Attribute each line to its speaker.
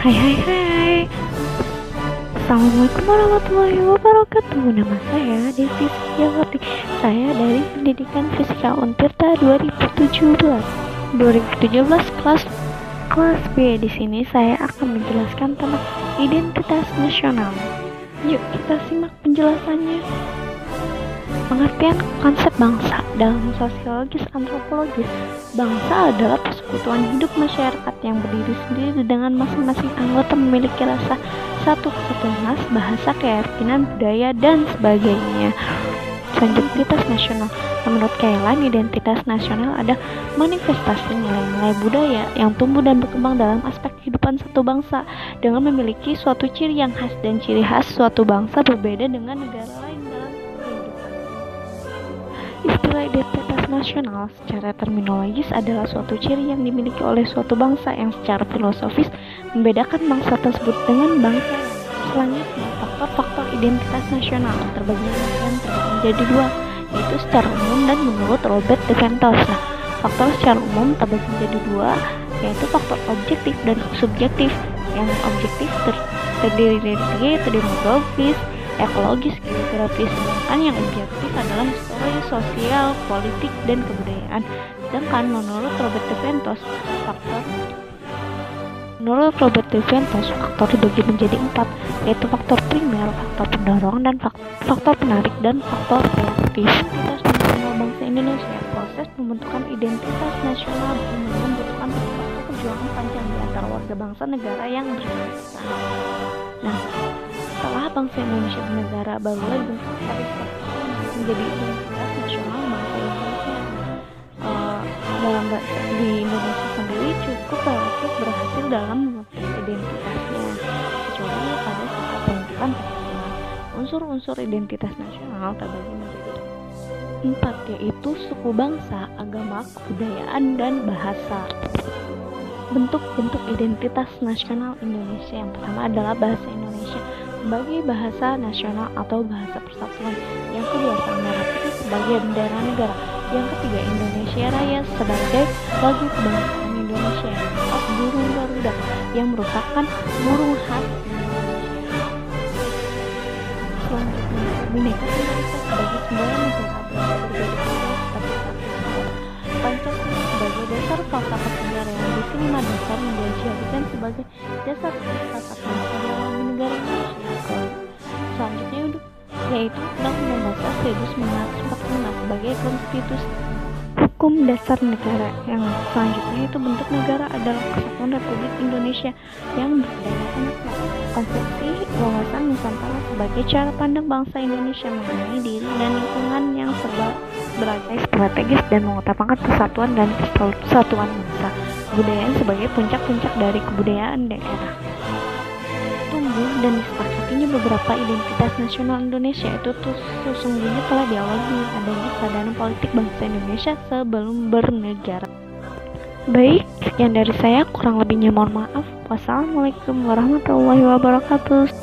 Speaker 1: Hai hai hai. Assalamualaikum warahmatullahi wabarakatuh. Nama saya Devi Setiawati. Saya dari Pendidikan Fisika Untirta 2017 kelas B. Di sini saya akan menjelaskan tentang identitas nasional. Yuk kita simak penjelasannya. Pengertian konsep bangsa dalam sosiologis antropologis. Bangsa adalah persekutuan hidup masyarakat yang berdiri sendiri dengan masing-masing anggota memiliki rasa satu kesatuan ras, bahasa, keyakinan, budaya, dan sebagainya. Selanjutnya, identitas nasional. Menurut Kailan, identitas nasional ada manifestasi nilai-nilai budaya yang tumbuh dan berkembang dalam aspek kehidupan satu bangsa dengan memiliki suatu ciri yang khas, dan ciri khas suatu bangsa berbeda dengan negara lain dalam kehidupan. Istilah identitas nasional secara terminologis adalah suatu ciri yang dimiliki oleh suatu bangsa yang secara filosofis membedakan bangsa tersebut dengan bangsa lain. Selanjutnya, faktor-faktor identitas nasional terbagi menjadi dua, yaitu secara umum dan menurut Robert de Ventos. Nah, faktor secara umum terbagi menjadi dua, yaitu faktor objektif dan subjektif. Yang objektif terdiri dari demografis, ekologis, geografis, sedangkan yang objektif adalah histori, sosial, politik, dan kebudayaan. Sedangkan menurut Robert de Ventos, faktor dibagi menjadi empat, yaitu faktor primer, faktor pendorong, dan faktor penarik, dan faktor reaktif. Identitas nasional bangsa Indonesia. Proses pembentukan identitas nasional membutuhkan perjuangan panjang di antara warga bangsa negara yang berbangsa. Nah, setelah bangsa Indonesia bernegara, barulah dibentuk menjadi identitas nasional bangsa Indonesia. Di Indonesia sendiri cukup relatif berhasil dalam membentuk identitasnya, kecuali pada saat pembentukan nasional. Unsur-unsur identitas nasional terbagi menjadi empat, yaitu suku bangsa, agama, kebudayaan, dan bahasa. Bentuk-bentuk identitas nasional Indonesia. Yang pertama adalah bahasa Indonesia sebagai bahasa nasional atau bahasa persatuan. Yang kedua, Sang Merah Putih sebagai bendera negara. Yang ketiga, Indonesia Raya sebagai lagu kebangsaan Indonesia. Yang keempat, burung Garuda yang merupakan burung khas Indonesia. Selanjutnya, Bhinneka Tunggal Ika sebagai simbol negara berbeda Pancasila sebagai dasar falsafah negara yang diterima dasar yang dijadikan sebagai dasar falsafah bangsa dalam negara Indonesia. Selanjutnya yaitu Undang-Undang Dasar 1945 sebagai konstitusi hukum dasar negara. Yang selanjutnya itu bentuk negara adalah Kesatuan Republik Indonesia yang berdasarkan konsepsi wawasan Nusantara sebagai cara pandang bangsa Indonesia mengenai diri dan lingkungan yang beragam strategis dan mengutamakan persatuan dan kesatuan bangsa. Kebudayaan sebagai puncak-puncak dari kebudayaan daerah. Tumbuh dan disepakatinya beberapa identitas nasional Indonesia itu sesungguhnya telah diawali dengan adanya kesadaran politik bangsa Indonesia sebelum bernegara. Baik, sekian dari saya, kurang lebihnya mohon maaf. Wassalamualaikum warahmatullahi wabarakatuh.